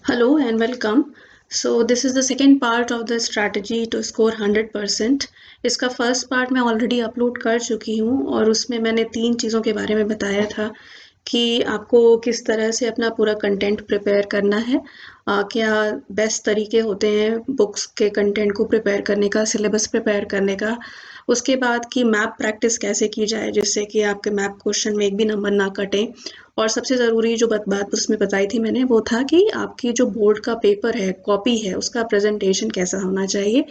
Hello and welcome. So this is the second part of the strategy to score 100%. इसका first part मैं already upload कर चुकी हूँ और उसमें मैंने 3 चीज़ों के बारे में बताया था कि आपको किस तरह से अपना पूरा कंटेंट प्रिपेयर करना है। क्या बेस्ट तरीके होते हैं बुक्स के कंटेंट को प्रिपेयर करने का, सिलेबस प्रिपेयर करने का। उसके बाद कि मैप प्रैक्टिस कैसे की जाए जिससे कि आपके मैप क्वेश्चन में एक भी नंबर ना कटे। और सबसे ज़रूरी जो बात उसमें बताई थी मैंने वो था कि आपकी जो बोर्ड का पेपर है, कॉपी है, उसका प्रेजेंटेशन कैसा होना चाहिए।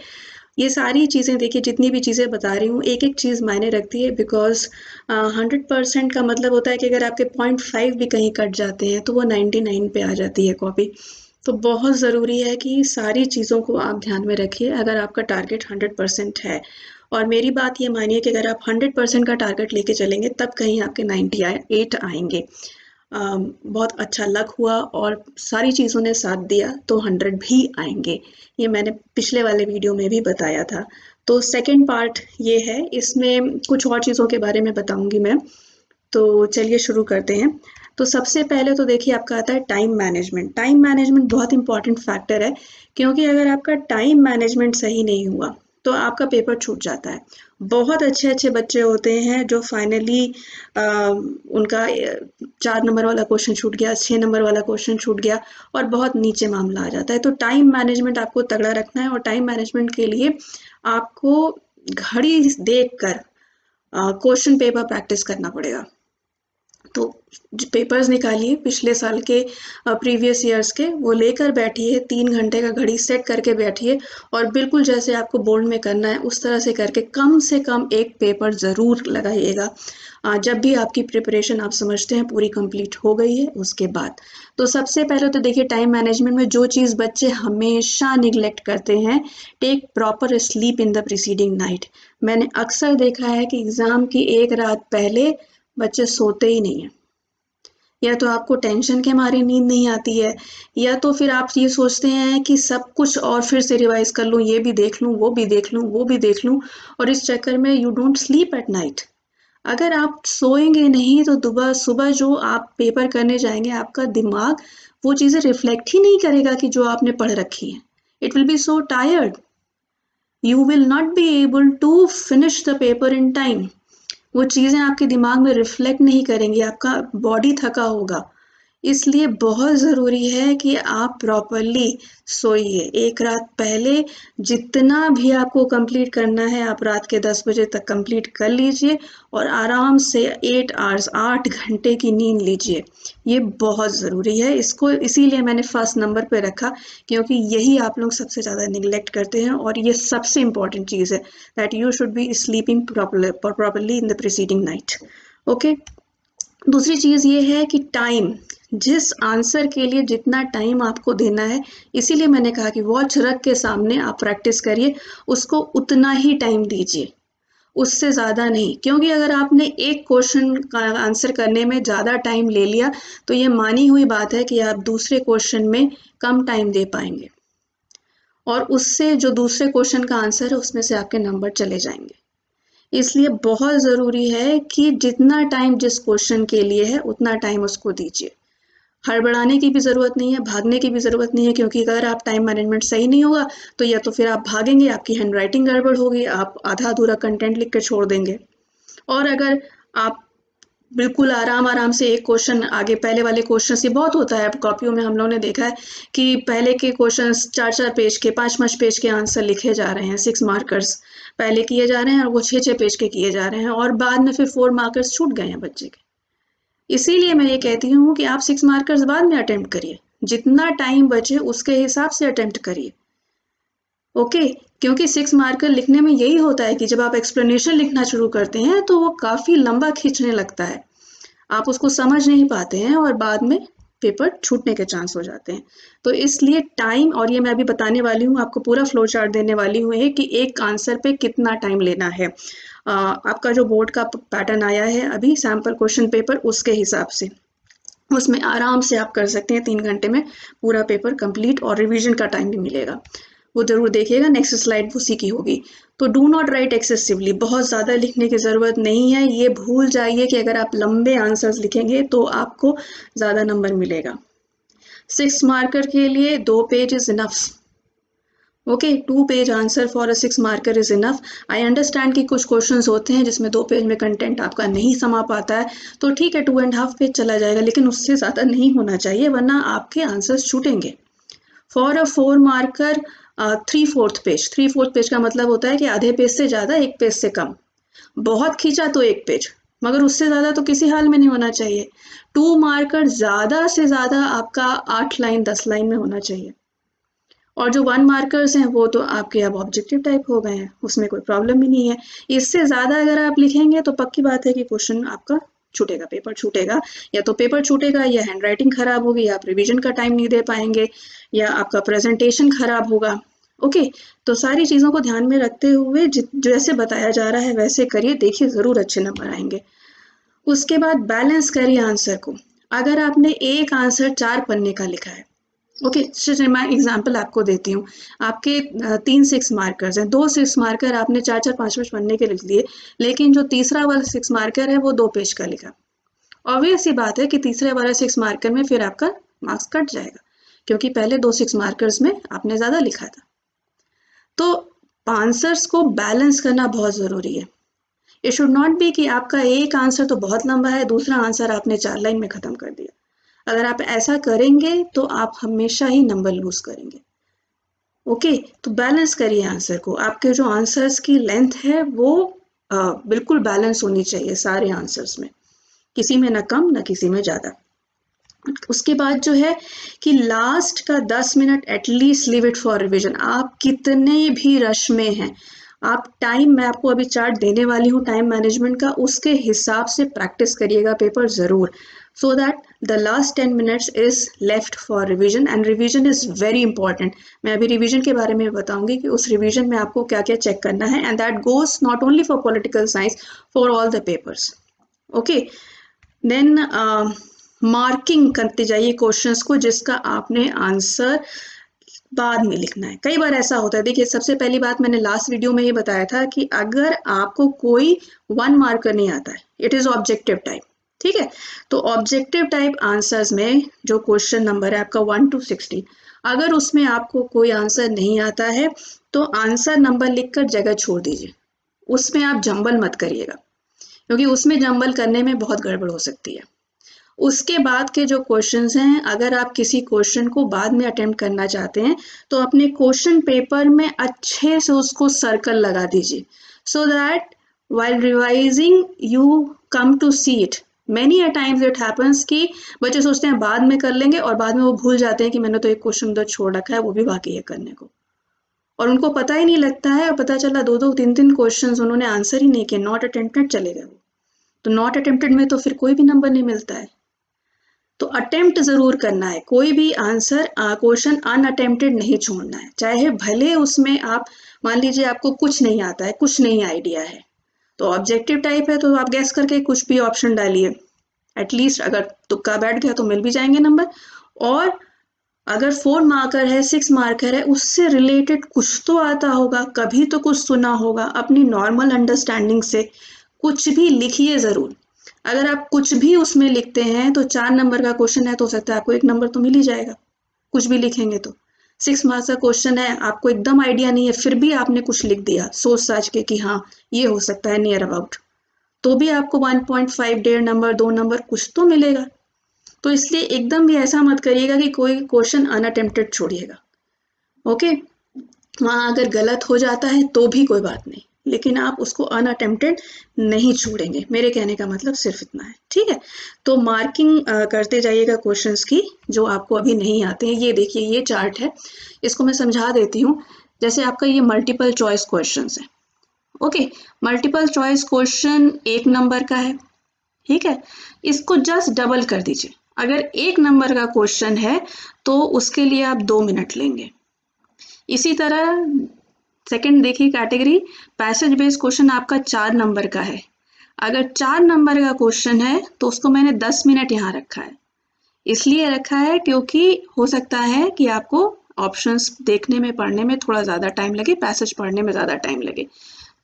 ये सारी चीज़ें देखिए, जितनी भी चीज़ें बता रही हूँ एक एक चीज़ मायने रखती है, बिकॉज 100% का मतलब होता है कि अगर आपके 0.5 भी कहीं कट जाते हैं तो वो 99 पे आ जाती है कॉपी। तो बहुत ज़रूरी है कि सारी चीज़ों को आप ध्यान में रखिए अगर आपका टारगेट 100% है। और मेरी बात ये मानिए कि अगर आप 100% का टारगेट लेके चलेंगे तब कहीं आपके 98 आएंगे। बहुत अच्छा लक हुआ और सारी चीज़ों ने साथ दिया तो 100 भी आएंगे। ये मैंने पिछले वाले वीडियो में भी बताया था। तो सेकंड पार्ट ये है, इसमें कुछ और चीज़ों के बारे में बताऊंगी मैं। तो चलिए शुरू करते हैं। तो सबसे पहले तो देखिए आपका आता है टाइम मैनेजमेंट। टाइम मैनेजमेंट बहुत इंपॉर्टेंट फैक्टर है, क्योंकि अगर आपका टाइम मैनेजमेंट सही नहीं हुआ तो आपका पेपर छूट जाता है। बहुत अच्छे अच्छे बच्चे होते हैं जो फाइनली उनका 4 नंबर वाला क्वेश्चन छूट गया, 6 नंबर वाला क्वेश्चन छूट गया और बहुत नीचे मामला आ जाता है। तो टाइम मैनेजमेंट आपको तगड़ा रखना है और टाइम मैनेजमेंट के लिए आपको घड़ी देख कर क्वेश्चन पेपर प्रैक्टिस करना पड़ेगा। तो पेपर्स निकालिए पिछले साल के, प्रीवियस ईयर्स के, वो लेकर बैठिए, 3 घंटे का घड़ी सेट करके बैठिए और बिल्कुल जैसे आपको बोर्ड में करना है उस तरह से करके कम से कम एक पेपर ज़रूर लगाइएगा। जब भी आपकी प्रिपरेशन आप समझते हैं पूरी कंप्लीट हो गई है उसके बाद। तो सबसे पहले तो देखिए टाइम मैनेजमेंट में जो चीज़ बच्चे हमेशा निगलेक्ट करते हैं, take proper sleep in the preceding night. मैंने अक्सर देखा है कि एग्ज़ाम की एक रात पहले बच्चे सोते ही नहीं है। या तो आपको टेंशन के मारे नींद नहीं आती है, या तो फिर आप ये सोचते हैं कि सब कुछ और फिर से रिवाइज कर लूँ, ये भी देख लूँ, वो भी देख लूँ, वो भी देख लूँ, और इस चक्कर में you don't sleep at night. अगर आप सोएंगे नहीं तो सुबह सुबह जो आप पेपर करने जाएंगे आपका दिमाग वो चीज़ें रिफ्लेक्ट ही नहीं करेगा कि जो आपने पढ़ रखी है। It will be so tired, you will not be able to finish the paper in time. वो चीज़ें आपके दिमाग में रिफ्लेक्ट नहीं करेंगी, आपका बॉडी थका होगा। इसलिए बहुत ज़रूरी है कि आप प्रॉपरली सोइए एक रात पहले। जितना भी आपको कंप्लीट करना है आप रात के 10 बजे तक कंप्लीट कर लीजिए और आराम से 8 आवर्स 8 घंटे की नींद लीजिए। ये बहुत ज़रूरी है, इसको इसीलिए मैंने फर्स्ट नंबर पे रखा, क्योंकि यही आप लोग सबसे ज़्यादा निगलेक्ट करते हैं और ये सबसे इम्पॉर्टेंट चीज़ है, that you should be sleeping properly in the preceding night. Okay. दूसरी चीज़ ये है कि टाइम, जिस आंसर के लिए जितना टाइम आपको देना है, इसीलिए मैंने कहा कि वॉच रख के सामने आप प्रैक्टिस करिए, उसको उतना ही टाइम दीजिए, उससे ज़्यादा नहीं। क्योंकि अगर आपने एक क्वेश्चन का आंसर करने में ज़्यादा टाइम ले लिया तो ये मानी हुई बात है कि आप दूसरे क्वेश्चन में कम टाइम दे पाएंगे और उससे जो दूसरे क्वेश्चन का आंसर है उसमें से आपके नंबर चले जाएंगे। इसलिए बहुत ज़रूरी है कि जितना टाइम जिस क्वेश्चन के लिए है उतना टाइम उसको दीजिए। हड़बड़ाने की भी ज़रूरत नहीं है, भागने की भी ज़रूरत नहीं है, क्योंकि अगर आप टाइम मैनेजमेंट सही नहीं होगा तो या तो फिर आप भागेंगे, आपकी हैंड राइटिंग गड़बड़ होगी, आप आधा अधूरा कंटेंट लिख कर छोड़ देंगे। और अगर आप बिल्कुल आराम आराम से एक क्वेश्चन आगे, पहले वाले क्वेश्चन से बहुत होता है कॉपियों में, हम लोगों ने देखा है कि पहले के क्वेश्चन 4-4 पेज के, 5-5 पेज के आंसर लिखे जा रहे हैं, 6 मार्कर्स पहले किए जा रहे हैं और वो 6-6 पेज के किए जा रहे हैं और बाद में फिर 4 मार्कर्स छूट गए हैं बच्चे के। इसीलिए मैं ये कहती हूँ कि आप 6 मार्कर्स बाद में अटेम्प्ट करिए, जितना टाइम बचे उसके हिसाब से अटेम्प्ट करिए। ओके। क्योंकि 6 मार्कर लिखने में यही होता है कि जब आप एक्सप्लेनेशन लिखना शुरू करते हैं तो वो काफ़ी लंबा खींचने लगता है, आप उसको समझ नहीं पाते हैं और बाद में पेपर छूटने के चांस हो जाते हैं। तो इसलिए टाइम, और ये मैं अभी बताने वाली हूँ, आपको पूरा फ्लो चार्ट देने वाली हूँ कि एक आंसर पे कितना टाइम लेना है। आपका जो बोर्ड का पैटर्न आया है अभी सैम्पल क्वेश्चन पेपर, उसके हिसाब से उसमें आराम से आप कर सकते हैं 3 घंटे में पूरा पेपर कंप्लीट, और रिवीजन का टाइम भी मिलेगा। वो जरूर देखिएगा, नेक्स्ट स्लाइड उसी की होगी। तो डू नॉट राइट एक्सेसिवली, बहुत ज़्यादा लिखने की ज़रूरत नहीं है। ये भूल जाइए कि अगर आप लंबे आंसर्स लिखेंगे तो आपको ज़्यादा नंबर मिलेगा। 6 मार्कर के लिए 2 page is enough. Okay, 2 page answer for a 6 marker is enough. I understand कि कुछ क्वेश्चंस होते हैं जिसमें 2 पेज में कंटेंट आपका नहीं समा पाता है, तो ठीक है 2.5 पेज चला जाएगा, लेकिन उससे ज़्यादा नहीं होना चाहिए वरना आपके आंसर्स छूटेंगे। For a 4 marker 3/4 page, 3/4 page का मतलब होता है कि आधे पेज से ज़्यादा 1 पेज से कम, बहुत खींचा तो 1 पेज, मगर उससे ज़्यादा तो किसी हाल में नहीं होना चाहिए। 2 मार्कर ज़्यादा से ज़्यादा आपका 8 लाइन 10 लाइन में होना चाहिए, और जो 1 मार्कर्स हैं वो तो आपके अब ऑब्जेक्टिव टाइप हो गए हैं, उसमें कोई प्रॉब्लम ही नहीं है। इससे ज़्यादा अगर आप लिखेंगे तो पक्की बात है कि क्वेश्चन आपका छूटेगा, पेपर छूटेगा, या तो पेपर छूटेगा या हैंडराइटिंग खराब होगी, या आप रिवीजन का टाइम नहीं दे पाएंगे, या आपका प्रेजेंटेशन खराब होगा। ओके, तो सारी चीज़ों को ध्यान में रखते हुए जैसे बताया जा रहा है वैसे करिए, देखिए ज़रूर अच्छे नंबर आएंगे। उसके बाद बैलेंस करिए आंसर को। अगर आपने एक आंसर 4 पन्ने का लिखा है, ओके, चलिए मैं एग्जांपल आपको देती हूँ। आपके 3 6 मार्कर्स हैं, 2 6 मार्कर आपने 4 4 5 5 पन्ने के लिख लिए, लेकिन जो तीसरा वाला 6 मार्कर है वो 2 पेज का लिखा। ऑब्वियस सी बात है कि तीसरे वाला 6 मार्कर में फिर आपका मार्क्स कट जाएगा, क्योंकि पहले 2 6 मार्कर्स में आपने ज़्यादा लिखा था। तो आंसर्स को बैलेंस करना बहुत ज़रूरी है। इट शुड नॉट बी कि आपका एक आंसर तो बहुत लंबा है, दूसरा आंसर आपने 4 लाइन में ख़त्म कर दिया। अगर आप ऐसा करेंगे तो आप हमेशा ही नंबर लूज करेंगे। ओके, तो बैलेंस करिए आंसर को। आपके जो आंसर्स की लेंथ है वो बिल्कुल बैलेंस होनी चाहिए सारे आंसर्स में, किसी में ना कम ना किसी में ज़्यादा। उसके बाद जो है कि लास्ट का 10 minute at least leave it for revision. आप कितने भी रश में हैं, आप टाइम, मैं आपको अभी चार्ट देने वाली हूँ टाइम मैनेजमेंट का, उसके हिसाब से प्रैक्टिस करिएगा पेपर ज़रूर, so that the last 10 minutes is left for revision, and revision is very important. मैं अभी रिविजन के बारे में बताऊंगी कि उस रिविजन में आपको क्या क्या चेक करना है, and that goes not only for political science, for all the papers. Okay, then marking करते जाइए क्वेश्चंस को जिसका आपने आंसर बाद में लिखना है। कई बार ऐसा होता है, देखिए सबसे पहली बात मैंने लास्ट वीडियो में ये बताया था कि अगर आपको कोई 1 मार्कर नहीं आता है, इट इज ऑब्जेक्टिव टाइप, ठीक है, तो ऑब्जेक्टिव टाइप आंसर्स में जो क्वेश्चन नंबर है आपका 1 to 60, अगर उसमें आपको कोई आंसर नहीं आता है तो आंसर नंबर लिखकर जगह छोड़ दीजिए, उसमें आप जंबल मत करिएगा, क्योंकि उसमें जंबल करने में बहुत गड़बड़ हो सकती है। उसके बाद के जो क्वेश्चंस हैं, अगर आप किसी क्वेश्चन को बाद में अटेम्प्ट करना चाहते हैं तो अपने क्वेश्चन पेपर में अच्छे से उसको सर्कल लगा दीजिए, so that while revising you come to see it. many a times it happens कि बच्चे सोचते हैं बाद में कर लेंगे और बाद में वो भूल जाते हैं कि मैंने तो एक क्वेश्चन उधर छोड़ रखा है, वो भी बाकी है करने को, और उनको पता ही नहीं लगता है, और पता चला 2 2 3 3 क्वेश्चंस उन्होंने आंसर ही नहीं किए, नॉट अटेम्प्टेड चले गए वो। तो नॉट अटेम्प्टेड में तो फिर कोई भी नंबर नहीं मिलता है, तो अटेम्प्ट जरूर करना है, कोई भी आंसर क्वेश्चन अनअटेम्प्टेड नहीं छोड़ना है, चाहे भले उसमें आप मान लीजिए आपको कुछ नहीं आता है, कुछ नहीं आइडिया है, तो ऑब्जेक्टिव टाइप है तो आप गैस करके कुछ भी ऑप्शन डालिए, एटलीस्ट अगर तुक्का बैठ गया तो मिल भी जाएंगे नंबर। और अगर 4 मार्कर है 6 मार्कर है, उससे रिलेटेड कुछ तो आता होगा, कभी तो कुछ सुना होगा, अपनी नॉर्मल अंडरस्टैंडिंग से कुछ भी लिखिए ज़रूर। अगर आप कुछ भी उसमें लिखते हैं तो 4 नंबर का क्वेश्चन है तो हो सकता है आपको 1 नंबर तो मिल ही जाएगा, कुछ भी लिखेंगे तो। 6 मार्क्स का क्वेश्चन है, आपको एकदम आइडिया नहीं है, फिर भी आपने कुछ लिख दिया सोच साच के कि हाँ ये हो सकता है नियर अबाउट, तो भी आपको 1.5 1.5 नंबर 2 नंबर कुछ तो मिलेगा। तो इसलिए एकदम भी ऐसा मत करिएगा कि कोई क्वेश्चन अनअटेम्प्टेड छोड़िएगा। ओके, वहाँ अगर गलत हो जाता है तो भी कोई बात नहीं, लेकिन आप उसको अनअटेम्प्टेड नहीं छोड़ेंगे, मेरे कहने का मतलब सिर्फ इतना है, ठीक है। तो मार्किंग करते जाइएगा क्वेश्चंस की जो आपको अभी नहीं आते हैं। ये देखिए ये चार्ट है, इसको मैं समझा देती हूँ। जैसे आपका ये मल्टीपल चॉइस क्वेश्चन है, okay, multiple choice question 1 number का है, ठीक है, इसको जस्ट डबल कर दीजिए। अगर 1 नंबर का क्वेश्चन है तो उसके लिए आप 2 मिनट लेंगे। इसी तरह सेकंड देखिए कैटेगरी, पैसेज बेस्ड क्वेश्चन आपका 4 नंबर का है, अगर 4 नंबर का क्वेश्चन है तो उसको मैंने 10 मिनट यहाँ रखा है, इसलिए रखा है क्योंकि हो सकता है कि आपको ऑप्शंस देखने में पढ़ने में थोड़ा ज़्यादा टाइम लगे, पैसेज पढ़ने में ज़्यादा टाइम लगे,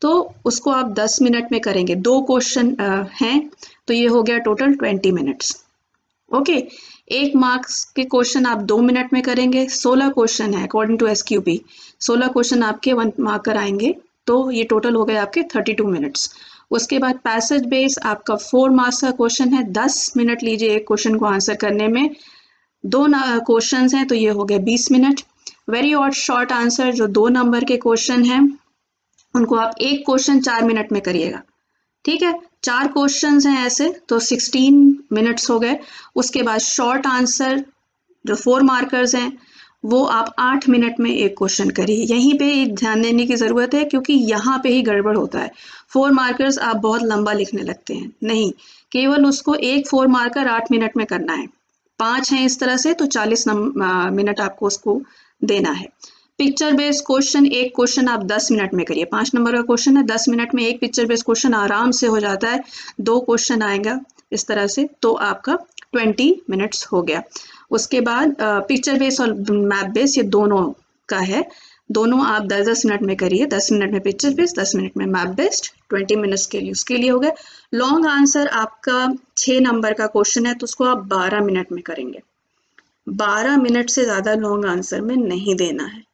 तो उसको आप 10 मिनट में करेंगे। 2 क्वेश्चन हैं तो ये हो गया टोटल 20 मिनट्स। ओके, 1 मार्क्स के क्वेश्चन आप 2 मिनट में करेंगे, 16 क्वेश्चन है अकॉर्डिंग टू SQP, 16 क्वेश्चन आपके 1 मार्कर आएंगे, तो ये टोटल हो गए आपके 32 मिनट्स। उसके बाद पैसेज बेस आपका 4 मार्क्स का क्वेश्चन है, 10 मिनट लीजिए एक क्वेश्चन को आंसर करने में, 2 क्वेश्चन हैं तो ये हो गए 20 minute. Very odd short answer जो 2 नंबर के क्वेश्चन हैं उनको आप एक क्वेश्चन 4 मिनट में करिएगा, ठीक है। 4 क्वेश्चंस हैं ऐसे तो 16 मिनट्स हो गए। उसके बाद शॉर्ट आंसर जो 4 मार्कर्स हैं वो आप 8 मिनट में एक क्वेश्चन करिए। यहीं पे ध्यान देने की ज़रूरत है क्योंकि यहाँ पे ही गड़बड़ होता है। 4 मार्कर्स आप बहुत लंबा लिखने लगते हैं, नहीं, केवल उसको एक 4 मार्कर 8 मिनट में करना है। 5 हैं इस तरह से तो 40 मिनट आपको उसको देना है। पिक्चर बेस्ड क्वेश्चन, एक क्वेश्चन आप 10 मिनट में करिए। 5 नंबर का क्वेश्चन है, 10 मिनट में एक पिक्चर बेस्ड क्वेश्चन आराम से हो जाता है। 2 क्वेश्चन आएगा इस तरह से तो आपका 20 मिनट्स हो गया। उसके बाद पिक्चर बेस्ड और मैप बेस्ड ये दोनों का है, दोनों आप 10-10 मिनट में करिए। 10 मिनट में पिक्चर बेस्ड, 10 मिनट में मैप बेस्ड, 20 मिनट्स के लिए उसके लिए हो गए। लॉन्ग आंसर आपका 6 नंबर का क्वेश्चन है तो उसको आप 12 मिनट में करेंगे। 12 मिनट से ज़्यादा लॉन्ग आंसर में नहीं देना है।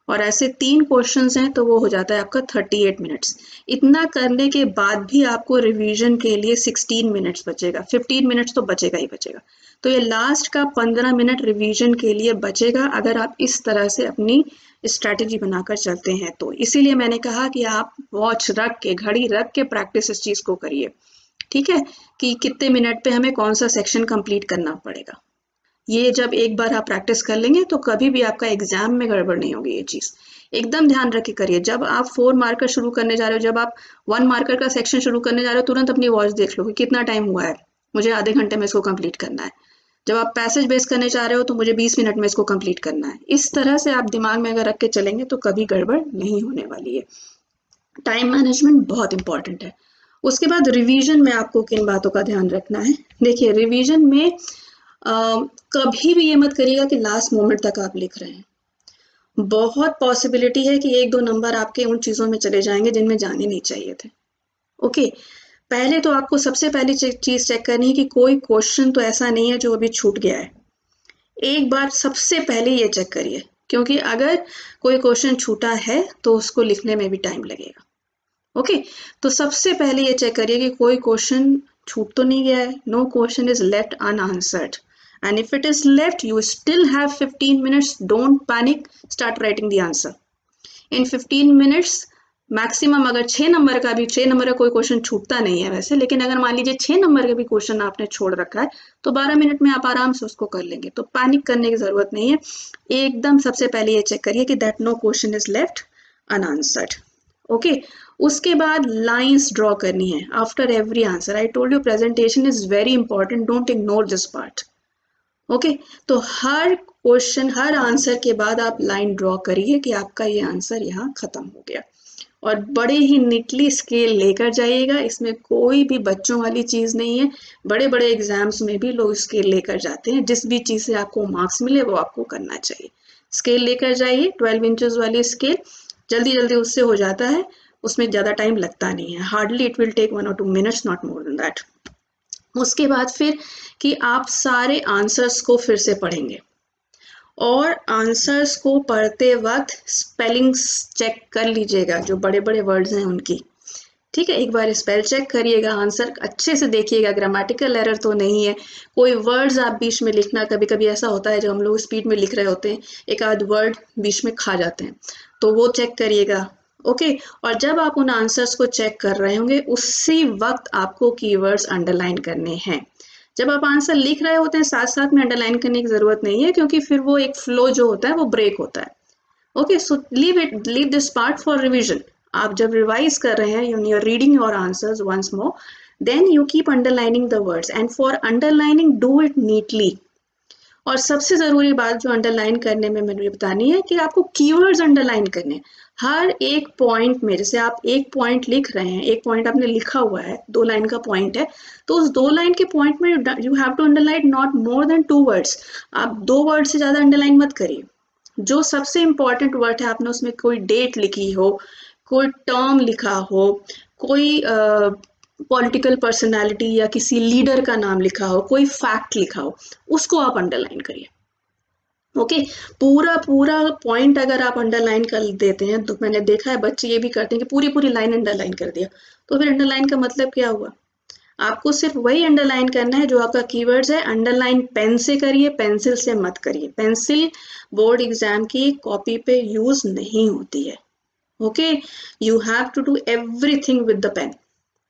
और ऐसे 3 क्वेश्चंस हैं तो वो हो जाता है आपका 38 मिनट्स। इतना करने के बाद भी आपको रिवीजन के लिए 16 मिनट्स बचेगा, 15 मिनट्स तो बचेगा ही बचेगा। तो ये लास्ट का 15 मिनट रिवीजन के लिए बचेगा अगर आप इस तरह से अपनी स्ट्रैटेजी बनाकर चलते हैं तो। इसीलिए मैंने कहा कि आप वॉच रख के, घड़ी रख के प्रैक्टिस इस चीज़ को करिए, ठीक है, कि कितने मिनट पे हमें कौन सा सेक्शन कंप्लीट करना पड़ेगा। ये जब एक बार आप प्रैक्टिस कर लेंगे तो कभी भी आपका एग्जाम में गड़बड़ नहीं होगी। ये चीज़ एकदम ध्यान रख के करिए। जब आप 4 मार्कर शुरू करने जा रहे हो, जब आप 1 मार्कर का सेक्शन शुरू करने जा रहे हो, तुरंत अपनी वॉच देख लो कि कितना टाइम हुआ है, मुझे आधे घंटे में इसको कंप्लीट करना है। जब आप पैसेज बेस करने जा रहे हो तो मुझे 20 मिनट में इसको कंप्लीट करना है। इस तरह से आप दिमाग में अगर रख के चलेंगे तो कभी गड़बड़ नहीं होने वाली है। टाइम मैनेजमेंट बहुत इंपॉर्टेंट है। उसके बाद रिवीजन में आपको किन बातों का ध्यान रखना है। देखिए, रिवीजन में कभी भी ये मत करिएगा कि लास्ट मोमेंट तक आप लिख रहे हैं। बहुत पॉसिबिलिटी है कि 1-2 नंबर आपके उन चीज़ों में चले जाएंगे जिनमें जाने नहीं चाहिए थे। ओके, पहले तो आपको सबसे पहली चीज़ चेक करनी है कि कोई क्वेश्चन तो ऐसा नहीं है जो अभी छूट गया है। एक बार सबसे पहले ये चेक करिए, क्योंकि अगर कोई क्वेश्चन छूटा है तो उसको लिखने में भी टाइम लगेगा। ओके, तो सबसे पहले ये चेक करिए कि कोई क्वेश्चन छूट तो नहीं गया है। No question is left unanswered, and if it is left you still have 15 minutes. Don't panic, start writing the answer in 15 minutes maximum. अगर 6 नंबर का भी, 6 नंबर का कोई क्वेश्चन छूटता नहीं है वैसे, लेकिन अगर मान लीजिए 6 नंबर का भी क्वेश्चन आपने छोड़ रखा है तो 12 मिनट में आप आराम से उसको कर लेंगे। तो पैनिक करने की जरूरत नहीं है। एकदम सबसे पहले ये चेक करिए कि that no question is left unanswered. Okay, उसके बाद लाइंस ड्रॉ करनी है after every answer. I told you presentation is very important, don't ignore this part. Okay, तो हर क्वेश्चन, हर आंसर के बाद आप लाइन ड्रॉ करिए कि आपका ये आंसर यहाँ खत्म हो गया, और बड़े ही नीटली स्केल लेकर जाइएगा। इसमें कोई भी बच्चों वाली चीज़ नहीं है। बड़े बड़े एग्जाम्स में भी लोग स्केल लेकर जाते हैं। जिस भी चीज़ से आपको मार्क्स मिले वो आपको करना चाहिए। स्केल लेकर जाइए, 12 इंचेस वाली स्केल, जल्दी जल्दी उससे हो जाता है, उसमें ज़्यादा टाइम लगता नहीं है। Hardly it will take 1 or 2 minutes, not more than that. उसके बाद फिर कि आप सारे आंसर्स को फिर से पढ़ेंगे, और आंसर्स को पढ़ते वक्त स्पेलिंग्स चेक कर लीजिएगा, जो बड़े बड़े वर्ड्स हैं उनकी, ठीक है। एक बार स्पेल चेक करिएगा, आंसर अच्छे से देखिएगा, ग्रामेटिकल एरर तो नहीं है। कोई वर्ड्स आप बीच में लिखना, कभी कभी ऐसा होता है जब हम लोग स्पीड में लिख रहे होते हैं एक आध वर्ड बीच में खा जाते हैं, तो वो चेक करिएगा। ओके, और जब आप उन आंसर्स को चेक कर रहे होंगे उसी वक्त आपको कीवर्ड्स अंडरलाइन करने हैं। जब आप आंसर लिख रहे होते हैं साथ साथ में अंडरलाइन करने की जरूरत नहीं है, क्योंकि फिर वो एक फ्लो जो होता है वो ब्रेक होता है। Okay, so leave this part for revision. आप जब रिवाइज कर रहे हैं, you are reading your answers once more, then you keep underlining the words, and for underlining do it neatly. और सबसे ज़रूरी बात जो अंडरलाइन करने में मैंने बतानी है कि आपको कीवर्ड्स अंडरलाइन करने हैं। हर एक पॉइंट में, जैसे आप एक पॉइंट लिख रहे हैं, एक पॉइंट आपने लिखा हुआ है, 2 लाइन का पॉइंट है, तो उस 2 लाइन के पॉइंट में you have to underline not more than 2 words. आप 2 वर्ड से ज़्यादा अंडरलाइन मत करिए। जो सबसे इंपॉर्टेंट वर्ड है, आपने उसमें कोई डेट लिखी हो, कोई टर्म लिखा हो, कोई पॉलिटिकल पर्सनालिटी या किसी लीडर का नाम लिखा हो, कोई फैक्ट लिखा हो, उसको आप अंडरलाइन करिए। ओके, पूरा पूरा पॉइंट अगर आप अंडरलाइन कर देते हैं, तो मैंने देखा है बच्चे ये भी करते हैं कि पूरी पूरी लाइन अंडरलाइन कर दिया, तो फिर अंडरलाइन का मतलब क्या हुआ? आपको सिर्फ वही अंडरलाइन करना है जो आपका कीवर्ड्स है। अंडरलाइन पेन से करिए, पेंसिल से मत करिए। पेंसिल बोर्ड एग्जाम की कॉपी पे यूज नहीं होती है। Okay, you have to do everything with the pen.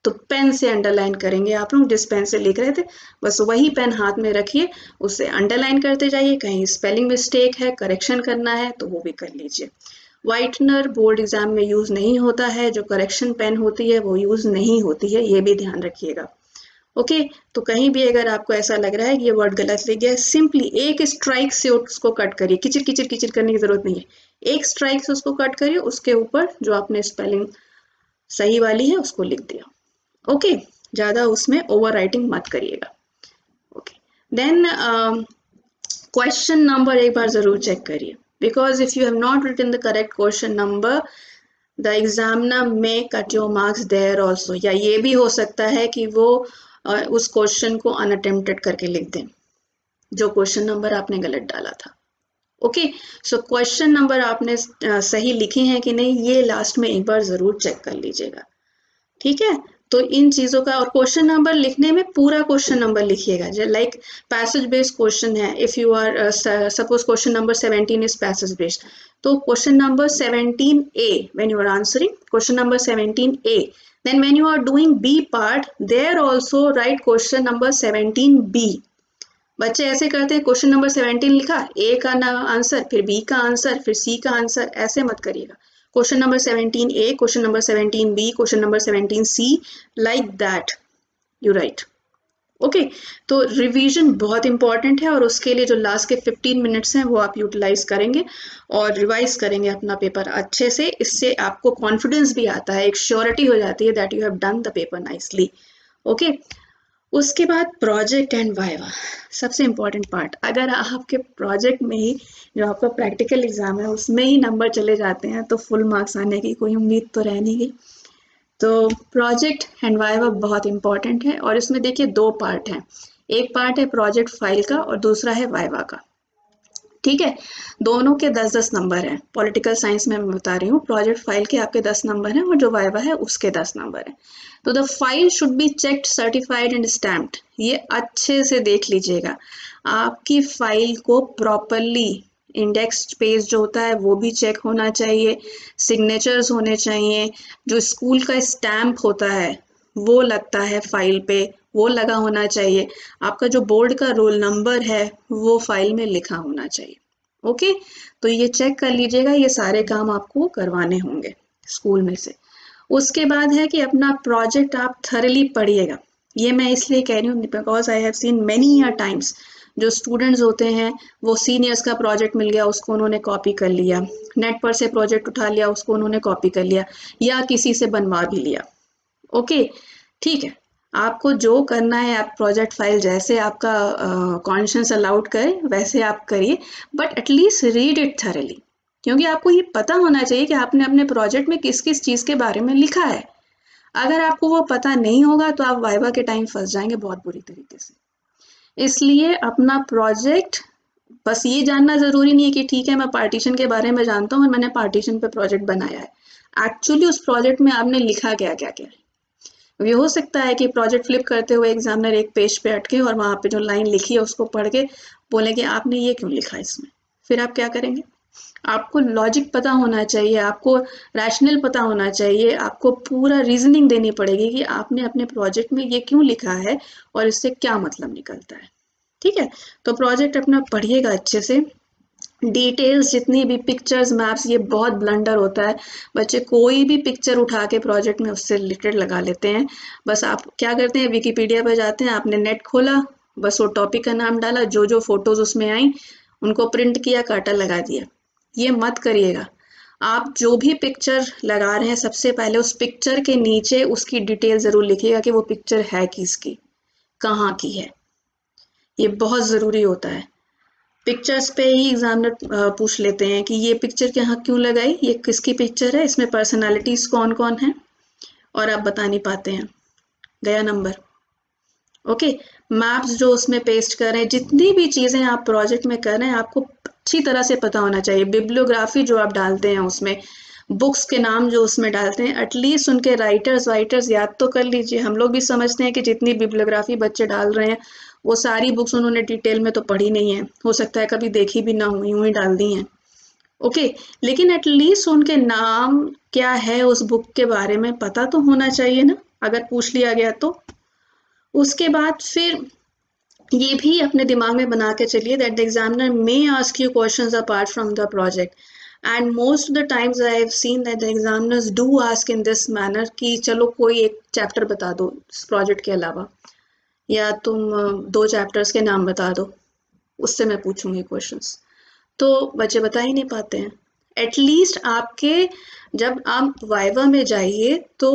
तो पेन से अंडरलाइन करेंगे आप लोग, जिस पेन से लिख रहे थे बस वही पेन हाथ में रखिए, उससे अंडरलाइन करते जाइए। कहीं स्पेलिंग मिस्टेक है, करेक्शन करना है तो वो भी कर लीजिए। व्हाइटनर बोर्ड एग्जाम में यूज नहीं होता है, जो करेक्शन पेन होती है वो यूज नहीं होती है, ये भी ध्यान रखिएगा। ओके, तो कहीं भी अगर आपको ऐसा लग रहा है कि ये वर्ड गलत लिख गया, सिंपली एक स्ट्राइक से उसको कट करिए। किचिर किचिर किचिर करने की जरूरत नहीं है, एक स्ट्राइक से उसको कट करिए, उसके ऊपर जो आपने स्पेलिंग सही वाली है उसको लिख दिया। ओके, ज्यादा उसमें ओवर राइटिंग मत करिएगा। ओके, देन क्वेश्चन नंबर एक बार जरूर चेक करिए, because if you have not written the correct question number, the examiner may cut your marks there also. या ये भी हो सकता है कि वो उस क्वेश्चन को अनअटेम्प्टेड करके लिख दें, जो क्वेश्चन नंबर आपने गलत डाला था। ओके, सो क्वेश्चन नंबर आपने सही लिखे हैं कि नहीं, ये लास्ट में एक बार जरूर चेक कर लीजिएगा। ठीक है, तो इन चीजों का, और क्वेश्चन नंबर लिखने में पूरा क्वेश्चन नंबर लिखिएगा। लाइक पैसेज बेस्ड क्वेश्चन है, if you are suppose question number 17 is passage based, तो question number 17A when you are answering question number 17A, then when you are doing B part there also write question number 17B। बच्चे ऐसे करते हैं, question number 17 लिखा, ए का answer, फिर B का answer, फिर सी का आंसर, ऐसे मत करिएगा। Question number 17A, question number 17B, question number 17C, like that you right. Okay, तो रिवीजन बहुत इंपॉर्टेंट है, और उसके लिए जो लास्ट के 15 मिनट्स हैं वो आप यूटिलाइज करेंगे और रिवाइज करेंगे अपना पेपर अच्छे से। इससे आपको कॉन्फिडेंस भी आता है, एक श्योरिटी हो जाती है that you have done the paper nicely. Okay, उसके बाद प्रोजेक्ट एंड वाइवा, सबसे इम्पॉर्टेंट पार्ट। अगर आपके प्रोजेक्ट में ही, जो आपका प्रैक्टिकल एग्जाम है उसमें ही नंबर चले जाते हैं, तो फुल मार्क्स आने की कोई उम्मीद तो रह नहीं गई। तो प्रोजेक्ट एंड वाइवा बहुत इंपॉर्टेंट है, और इसमें देखिए दो पार्ट हैं, एक पार्ट है प्रोजेक्ट फाइल का और दूसरा है वाइवा का। ठीक है, दोनों के 10-10 नंबर हैं। पॉलिटिकल साइंस में मैं बता रही हूँ, प्रोजेक्ट फाइल के आपके 10 नंबर हैं और जो वाइवा है उसके 10 नंबर हैं। तो the file should be checked, certified and stamped. ये अच्छे से देख लीजिएगा, आपकी फाइल को प्रॉपरली इंडेक्स पेज जो होता है वो भी चेक होना चाहिए, सिग्नेचर्स होने चाहिए, जो स्कूल का स्टैम्प होता है वो लगता है फाइल पे, वो लगा होना चाहिए, आपका जो बोर्ड का रोल नंबर है वो फाइल में लिखा होना चाहिए। ओके, तो ये चेक कर लीजिएगा, ये सारे काम आपको करवाने होंगे स्कूल में से। उसके बाद है कि अपना प्रोजेक्ट आप थरली पढ़िएगा। ये मैं इसलिए कह रही हूँ because I have seen many times, जो स्टूडेंट्स होते हैं वो सीनियर्स का प्रोजेक्ट मिल गया उसको उन्होंने कॉपी कर लिया, नेट पर से प्रोजेक्ट उठा लिया उसको उन्होंने कॉपी कर लिया, या किसी से बनवा भी लिया। ओके, ठीक है, आपको जो करना है आप प्रोजेक्ट फाइल जैसे आपका कॉन्शियस अलाउड करे वैसे आप करिए, but at least read it thoroughly, क्योंकि आपको ये पता होना चाहिए कि आपने अपने प्रोजेक्ट में किस किस चीज़ के बारे में लिखा है। अगर आपको वो पता नहीं होगा तो आप वाइवा के टाइम फंस जाएंगे बहुत बुरी तरीके से। इसलिए अपना प्रोजेक्ट, बस ये जानना ज़रूरी नहीं है कि ठीक है मैं पार्टीशन के बारे में जानता हूँ और मैंने पार्टीशन पे प्रोजेक्ट बनाया है, एक्चुअली उस प्रोजेक्ट में आपने लिखा क्या क्या क्या। ये हो सकता है कि प्रोजेक्ट फ्लिप करते हुए एग्जामिनर एक पेज पे अटके और वहाँ पे जो लाइन लिखी है उसको पढ़ के बोले कि आपने ये क्यों लिखा इसमें, फिर आप क्या करेंगे? आपको लॉजिक पता होना चाहिए, आपको रैशनल पता होना चाहिए, आपको पूरा रीजनिंग देनी पड़ेगी कि आपने अपने प्रोजेक्ट में ये क्यों लिखा है और इससे क्या मतलब निकलता है। ठीक है, तो प्रोजेक्ट अपना पढ़िएगा अच्छे से, डिटेल्स जितनी भी पिक्चर्स मैप्स, ये बहुत ब्लंडर होता है, बच्चे कोई भी पिक्चर उठा के प्रोजेक्ट में उससे रिलेटेड लगा लेते हैं। बस आप क्या करते हैं, विकिपीडिया पे जाते हैं, आपने नेट खोला, बस वो टॉपिक का नाम डाला, जो जो फोटोज उसमें आई उनको प्रिंट किया, काटा, लगा दिया। ये मत करिएगा। आप जो भी पिक्चर लगा रहे हैं सबसे पहले उस पिक्चर के नीचे उसकी डिटेल जरूर लिखिएगा कि वो पिक्चर है किसकी, कहाँ की है, ये बहुत ज़रूरी होता है। पिक्चर्स पे ही एग्जामिनर पूछ लेते हैं कि ये पिक्चर यहाँ क्यों लगाई, ये किसकी पिक्चर है, इसमें पर्सनालिटीज कौन कौन है, और आप बता नहीं पाते हैं। गया नंबर। ओके, मैप्स जो उसमें पेस्ट कर रहे हैं, जितनी भी चीज़ें आप प्रोजेक्ट में कर रहे हैं आपको अच्छी तरह से पता होना चाहिए। बिब्लियोग्राफी जो आप डालते हैं उसमें, बुक्स के नाम जो उसमें डालते हैं, एटलीस्ट उनके राइटर्स याद तो कर लीजिए। हम लोग भी समझते हैं कि जितनी बिब्लियोग्राफी बच्चे डाल रहे हैं वो सारी बुक्स उन्होंने डिटेल में तो पढ़ी नहीं है, हो सकता है कभी देखी भी ना हुई, यूं ही डाल दी हैं। ओके, लेकिन एटलीस्ट उनके नाम क्या है उस बुक के बारे में पता तो होना चाहिए ना, अगर पूछ लिया गया तो। उसके बाद फिर ये भी अपने दिमाग में बना के चलिए that the examiner may ask you questions apart from the project, and most of the times I have seen that the examiners do ask in this manner कि चलो कोई एक चैप्टर बता दो इस प्रोजेक्ट के अलावा, या तुम दो चैप्टर्स के नाम बता दो, उससे मैं पूछूंगी क्वेश्चंस। तो बच्चे बता ही नहीं पाते हैं। एटलीस्ट आपके जब आप वाइवा में जाइए तो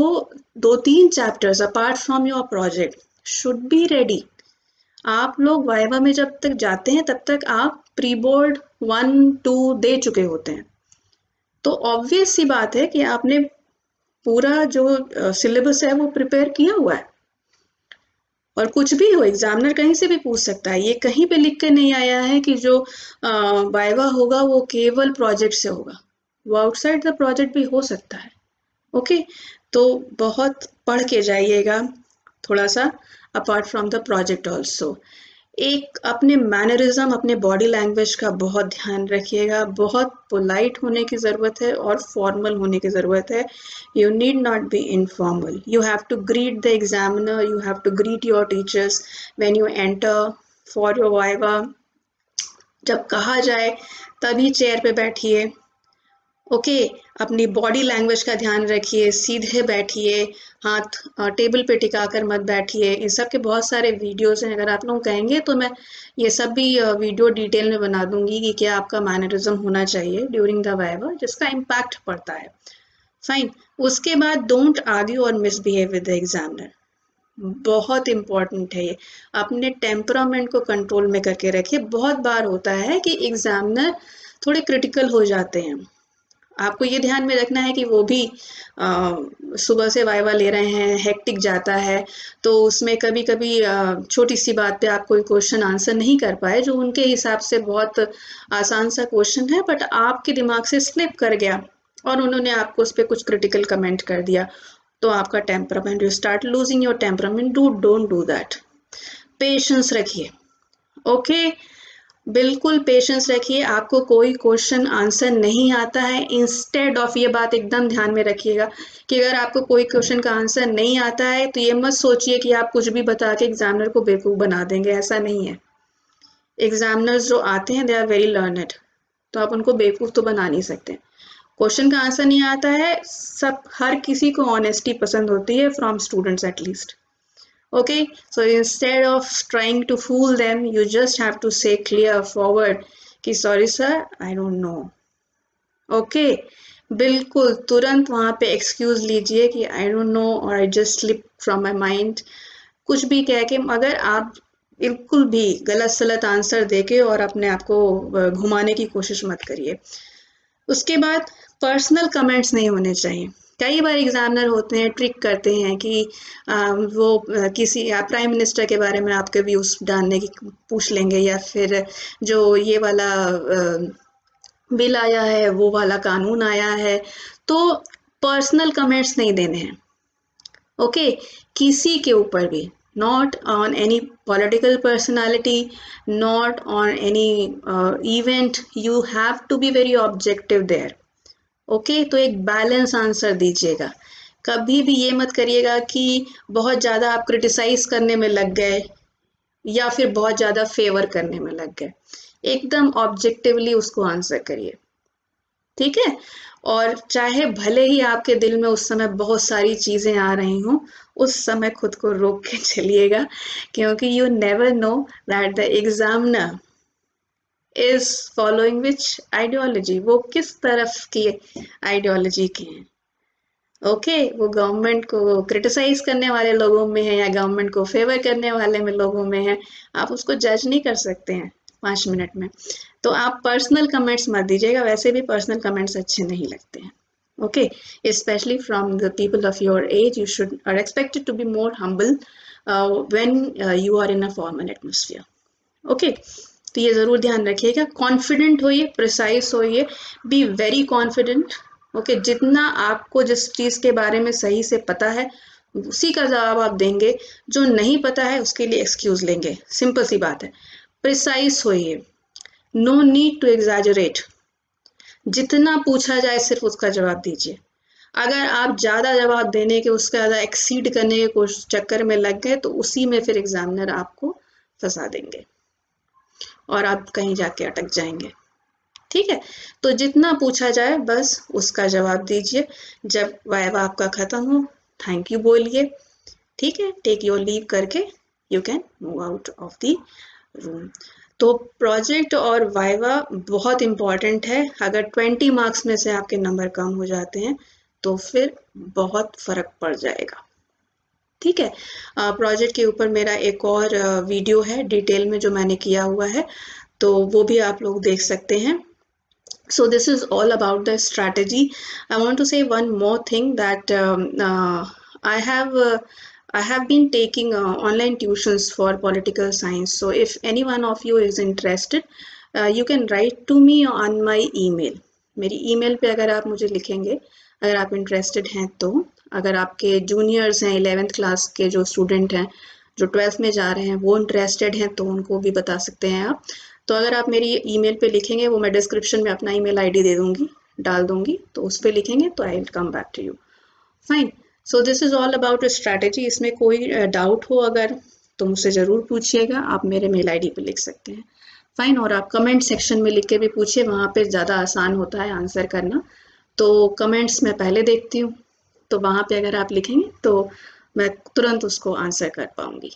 2-3 chapters apart from your project should be ready. आप लोग वाइवा में जब तक जाते हैं तब तक आप प्री बोर्ड 1-2 दे चुके होते हैं, तो ऑब्वियस सी बात है कि आपने पूरा जो सिलेबस है वो प्रिपेयर किया हुआ है। और कुछ भी हो, एग्जामिनर कहीं से भी पूछ सकता है, ये कहीं पे लिख के नहीं आया है कि जो वाइवा होगा वो केवल प्रोजेक्ट से होगा, वो आउटसाइड द प्रोजेक्ट भी हो सकता है। ओके, तो बहुत पढ़ के जाइएगा थोड़ा सा apart from the project also. एक अपने मैनरिज्म, अपने बॉडी लैंग्वेज का बहुत ध्यान रखिएगा। बहुत पोलाइट होने की ज़रूरत है और फॉर्मल होने की ज़रूरत है। You need not be informal. You have to greet the examiner, you have to greet your teachers when you enter for your viva. जब कहा जाए तभी चेयर पे बैठिए। ओके, अपनी बॉडी लैंग्वेज का ध्यान रखिए, सीधे बैठिए, हाथ टेबल पे टिकाकर मत बैठिए। इन सब के बहुत सारे वीडियोस हैं, अगर आप लोग कहेंगे तो मैं ये सब भी वीडियो डिटेल में बना दूंगी कि क्या आपका मैनरिज्म होना चाहिए ड्यूरिंग द वाइवा, जिसका इम्पैक्ट पड़ता है। फाइन। उसके बाद डोंट आर्ग्यू और मिसबिहेव विद द एग्जामिनर, बहुत इंपॉर्टेंट है ये। अपने टेम्परामेंट को कंट्रोल में करके रखिए। बहुत बार होता है कि एग्जामिनर थोड़े क्रिटिकल हो जाते हैं, आपको ये ध्यान में रखना है कि वो भी सुबह से वाइवा ले रहे हैं, हेक्टिक जाता है, तो उसमें कभी कभी छोटी सी बात पे आप कोई क्वेश्चन आंसर नहीं कर पाए जो उनके हिसाब से बहुत आसान सा क्वेश्चन है, बट आपके दिमाग से स्लिप कर गया और उन्होंने आपको उस पर कुछ क्रिटिकल कमेंट कर दिया, तो आपका temperament, you start losing your temperament. Don't do that. Patience रखिए। ओके, बिल्कुल पेशेंस रखिए। आपको कोई क्वेश्चन आंसर नहीं आता है, इंस्टेड ऑफ, ये बात एकदम ध्यान में रखिएगा कि अगर आपको कोई क्वेश्चन का आंसर नहीं आता है तो ये मत सोचिए कि आप कुछ भी बता के एग्जामिनर को बेवकूफ़ बना देंगे, ऐसा नहीं है। एग्जामिनर्स जो आते हैं दे आर वेरी लर्नड, तो आप उनको बेवकूफ़ तो बना नहीं सकते। क्वेश्चन का आंसर नहीं आता है, सब हर किसी को ऑनेस्टी पसंद होती है, from students at least. Okay, so instead of trying to fool them, you just have to say clear forward कि sorry sir, I don't know. Okay, बिल्कुल तुरंत वहाँ पे एक्सक्यूज लीजिए कि I don't know और I just slipped from my mind, कुछ भी कह के। मगर आप बिल्कुल भी गलत सलत आंसर देके और अपने आप को घुमाने की कोशिश मत करिए। उसके बाद पर्सनल कमेंट्स नहीं होने चाहिए। कई बार एग्जामिनर होते हैं, ट्रिक करते हैं कि वो किसी प्राइम मिनिस्टर के बारे में आपके व्यूज जानने की पूछ लेंगे, या फिर जो ये वाला बिल आया है, वो वाला कानून आया है, तो पर्सनल कमेंट्स नहीं देने हैं। ओके, किसी के ऊपर भी, not on any political personality, not on any event, you have to be very objective there. Okay, तो एक बैलेंस आंसर दीजिएगा। कभी भी ये मत करिएगा कि बहुत ज़्यादा आप क्रिटिसाइज करने में लग गए या फिर बहुत ज़्यादा फेवर करने में लग गए। एकदम ऑब्जेक्टिवली उसको आंसर करिए, ठीक है। और चाहे भले ही आपके दिल में उस समय बहुत सारी चीज़ें आ रही हों, उस समय खुद को रोक के चलिएगा, क्योंकि you never know that the examiner is following which ideology, वो किस तरफ की आइडियोलॉजी के हैं। ओके, वो गवर्नमेंट को क्रिटिसाइज करने वाले लोगों में है या गवर्नमेंट को फेवर करने वाले में लोगों में है, आप उसको जज नहीं कर सकते हैं 5 मिनट में। तो आप पर्सनल कमेंट्स मत दीजिएगा, वैसे भी पर्सनल कमेंट्स अच्छे नहीं लगते हैं। Okay, especially from the people of your age, you should are expected to be more humble when you are in a formal atmosphere. Okay, तो ये ज़रूर ध्यान रखिएगा. कॉन्फिडेंट होइए, प्रिसाइज होइए, बी वेरी कॉन्फिडेंट. ओके, जितना आपको जिस चीज़ के बारे में सही से पता है उसी का जवाब आप देंगे. जो नहीं पता है उसके लिए एक्सक्यूज लेंगे. सिंपल सी बात है. प्रिसाइज होइए, नो नीड टू एग्जैजरेट. जितना पूछा जाए सिर्फ उसका जवाब दीजिए. अगर आप ज़्यादा जवाब देने के उसका ज़्यादा एक्सीड करने के कोशिश चक्कर में लग गए तो उसी में फिर एग्जामिनर आपको फंसा देंगे और आप कहीं जाके अटक जाएंगे. ठीक है, तो जितना पूछा जाए बस उसका जवाब दीजिए. जब वाइवा आपका खत्म हो, थैंक यू बोलिए. ठीक है, टेक योर लीव करके you can move out of the room. तो प्रोजेक्ट और वाइवा बहुत इम्पॉर्टेंट है. अगर 20 मार्क्स में से आपके नंबर कम हो जाते हैं तो फिर बहुत फर्क पड़ जाएगा. ठीक है, प्रोजेक्ट के ऊपर मेरा एक और वीडियो है डिटेल में जो मैंने किया हुआ है, तो वो भी आप लोग देख सकते हैं. So this is all about the strategy. I want to say one more thing that I have been taking online tuitions for political science. So if any one of you is interested, you can write to me on my email. मेरी email पे अगर आप मुझे लिखेंगे, अगर आप interested हैं तो. अगर आपके juniors हैं 11th क्लास के जो स्टूडेंट हैं जो 12th में जा रहे हैं वो इंटरेस्टेड हैं तो उनको भी बता सकते हैं आप. तो अगर आप मेरी ईमेल पे लिखेंगे, वो मैं डिस्क्रिप्शन में अपना ईमेल आईडी दे दूंगी, डाल दूंगी, तो उस पे लिखेंगे तो I will come back to you. Fine. So this is all about strategy. इसमें कोई डाउट हो अगर तो मुझसे ज़रूर पूछिएगा. आप मेरे मेल आईडी पे लिख सकते हैं. फाइन. और आप कमेंट सेक्शन में लिख के भी पूछिए, वहाँ पे ज़्यादा आसान होता है आंसर करना. तो कमेंट्स मैं पहले देखती हूँ, तो वहाँ पे अगर आप लिखेंगे तो मैं तुरंत उसको आंसर कर पाऊँगी.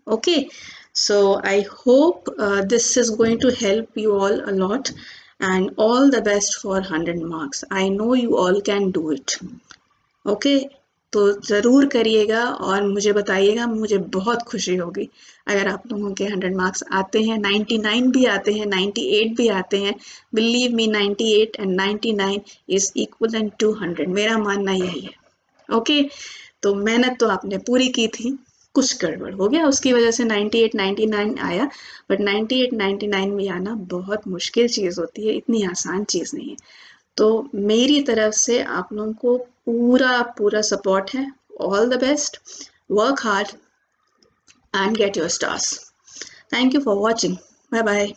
Okay, so I hope this is going to help you all a lot, and all the best for 100 marks. I know you all can do it. Okay, तो ज़रूर करिएगा और मुझे बताइएगा. मुझे बहुत खुशी होगी अगर आप लोगों के 100 मार्क्स आते हैं, 99 भी आते हैं, 98 भी आते हैं. Believe me, 98 and 99 is equal to 100. मेरा मानना यही है. ओके, तो मेहनत तो आपने पूरी की थी, कुछ गड़बड़ हो गया उसकी वजह से 98 99 आया, बट 98 99 में आना बहुत मुश्किल चीज़ होती है, इतनी आसान चीज़ नहीं है. तो मेरी तरफ से आप लोगों को पूरा पूरा सपोर्ट है. All the best, work hard and get your stars. Thank you for watching. Bye bye.